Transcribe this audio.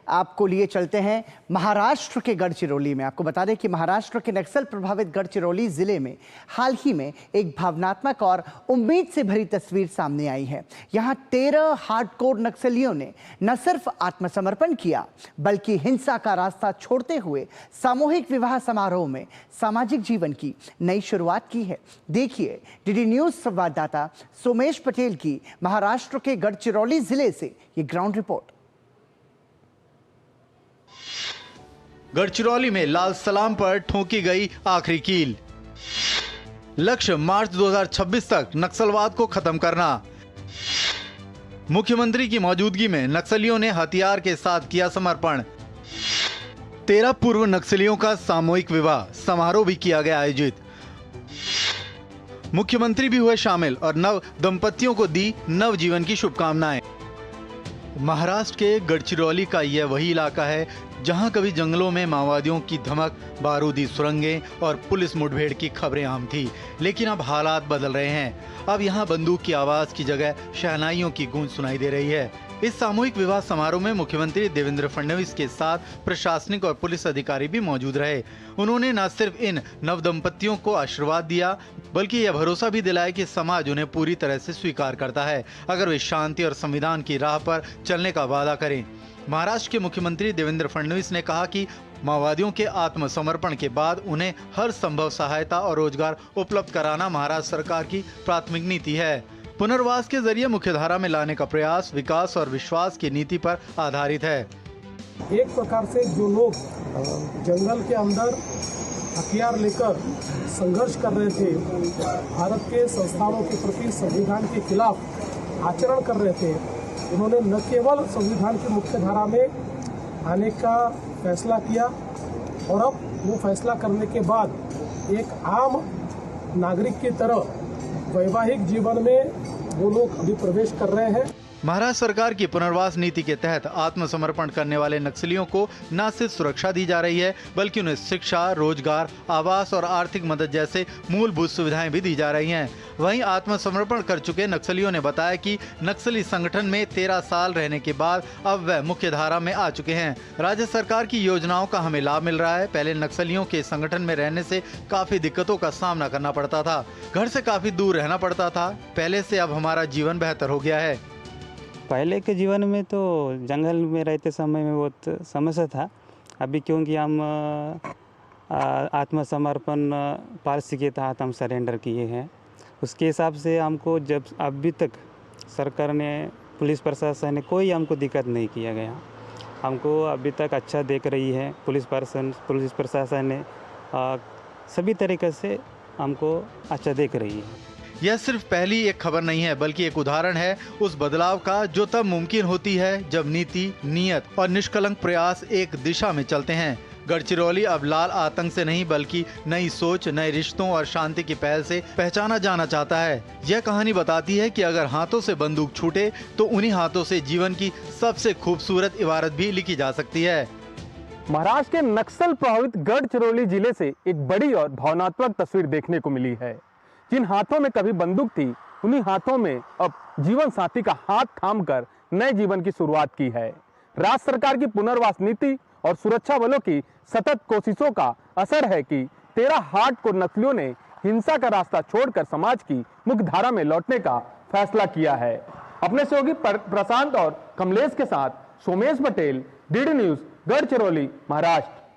आपको लिए चलते हैं महाराष्ट्र के गढ़चिरौली में। आपको बता दें कि महाराष्ट्र के नक्सल प्रभावित गढ़चिरौली जिले में हाल ही में एक भावनात्मक और उम्मीद से भरी तस्वीर सामने आई है। यहां 13 हार्डकोर नक्सलियों ने न सिर्फ आत्मसमर्पण किया बल्कि हिंसा का रास्ता छोड़ते हुए सामूहिक विवाह समारोह में सामाजिक जीवन की नई शुरुआत की है। देखिए डीडी न्यूज संवाददाता सोमेश पटेल की महाराष्ट्र के गढ़चिरौली जिले से ये ग्राउंड रिपोर्ट। गढ़चिरौली में लाल सलाम पर ठोकी गई आखिरी कील। लक्ष्य मार्च 2026 तक नक्सलवाद को खत्म करना। मुख्यमंत्री की मौजूदगी में नक्सलियों ने हथियार के साथ किया समर्पण। 13 पूर्व नक्सलियों का सामूहिक विवाह समारोह भी किया गया आयोजित। मुख्यमंत्री भी हुए शामिल और नव दंपतियों को दी नव जीवन की शुभकामनाएं। महाराष्ट्र के गढ़चिरौली का यह वही इलाका है जहां कभी जंगलों में माओवादियों की धमक, बारूदी सुरंगें और पुलिस मुठभेड़ की खबरें आम थी। लेकिन अब हालात बदल रहे हैं। अब यहां बंदूक की आवाज की जगह शहनाइयों की गूंज सुनाई दे रही है। इस सामूहिक विवाह समारोह में मुख्यमंत्री देवेंद्र फडणवीस के साथ प्रशासनिक और पुलिस अधिकारी भी मौजूद रहे। उन्होंने न सिर्फ इन नव दंपतियों को आशीर्वाद दिया बल्कि यह भरोसा भी दिलाया कि समाज उन्हें पूरी तरह से स्वीकार करता है अगर वे शांति और संविधान की राह पर चलने का वादा करें। महाराष्ट्र के मुख्यमंत्री देवेंद्र फडणवीस ने कहा कि माओवादियों के आत्मसमर्पण के बाद उन्हें हर संभव सहायता और रोजगार उपलब्ध कराना महाराष्ट्र सरकार की प्राथमिक नीति है। पुनर्वास के जरिए मुख्यधारा में लाने का प्रयास विकास और विश्वास की नीति पर आधारित है। एक प्रकार से जो लोग जंगल के अंदर हथियार लेकर संघर्ष कर रहे थे, भारत के संस्थानों के प्रति संविधान के खिलाफ आचरण कर रहे थे, उन्होंने न केवल संविधान की मुख्य धारा में आने का फैसला किया और अब वो फैसला करने के बाद एक आम नागरिक की तरह वैवाहिक जीवन में वो लोग अभी प्रवेश कर रहे हैं। महाराष्ट्र सरकार की पुनर्वास नीति के तहत आत्मसमर्पण करने वाले नक्सलियों को न सिर्फ सुरक्षा दी जा रही है बल्कि उन्हें शिक्षा, रोजगार, आवास और आर्थिक मदद जैसे मूलभूत सुविधाएं भी दी जा रही हैं। वहीं आत्मसमर्पण कर चुके नक्सलियों ने बताया कि नक्सली संगठन में 13 साल रहने के बाद अब वह मुख्य धारा में आ चुके हैं। राज्य सरकार की योजनाओं का हमें लाभ मिल रहा है। पहले नक्सलियों के संगठन में रहने से काफी दिक्कतों का सामना करना पड़ता था, घर से काफी दूर रहना पड़ता था। पहले से अब हमारा जीवन बेहतर हो गया है। पहले के जीवन में तो जंगल में रहते समय में बहुत समस्या था। अभी क्योंकि हम आत्मसमर्पण पॉलिसी के तहत हम सरेंडर किए हैं, उसके हिसाब से हमको जब अभी तक सरकार ने, पुलिस प्रशासन ने कोई हमको दिक्कत नहीं किया गया। हमको अभी तक अच्छा देख रही है पुलिस प्रशासन ने, सभी तरीके से हमको अच्छा देख रही है। यह सिर्फ पहली एक खबर नहीं है बल्कि एक उदाहरण है उस बदलाव का जो तब मुमकिन होती है जब नीति, नियत और निष्कलंक प्रयास एक दिशा में चलते हैं। गढ़चिरौली अब लाल आतंक से नहीं बल्कि नई सोच, नए रिश्तों और शांति की पहल से पहचाना जाना चाहता है। यह कहानी बताती है कि अगर हाथों से बंदूक छूटे तो उन्हीं हाथों से जीवन की सबसे खूबसूरत इबारत भी लिखी जा सकती है। महाराष्ट्र के नक्सल प्रभावित गढ़चिरौली जिले से एक बड़ी और भावनात्मक तस्वीर देखने को मिली है। जिन हाथों में कभी बंदूक थी, उन्हीं हाथों में अब जीवन साथी का हाथ थामकर नए जीवन की शुरुआत की है। राज्य सरकार की पुनर्वास नीति और सुरक्षा बलों की सतत कोशिशों का असर है कि 13 हार्डकोर नक्सलियों ने हिंसा का रास्ता छोड़कर समाज की मुख्य धारा में लौटने का फैसला किया है। अपने सहयोगी प्रशांत और कमलेश के साथ सोमेश पटेल, डीडी न्यूज, गढ़चिरौली, महाराष्ट्र।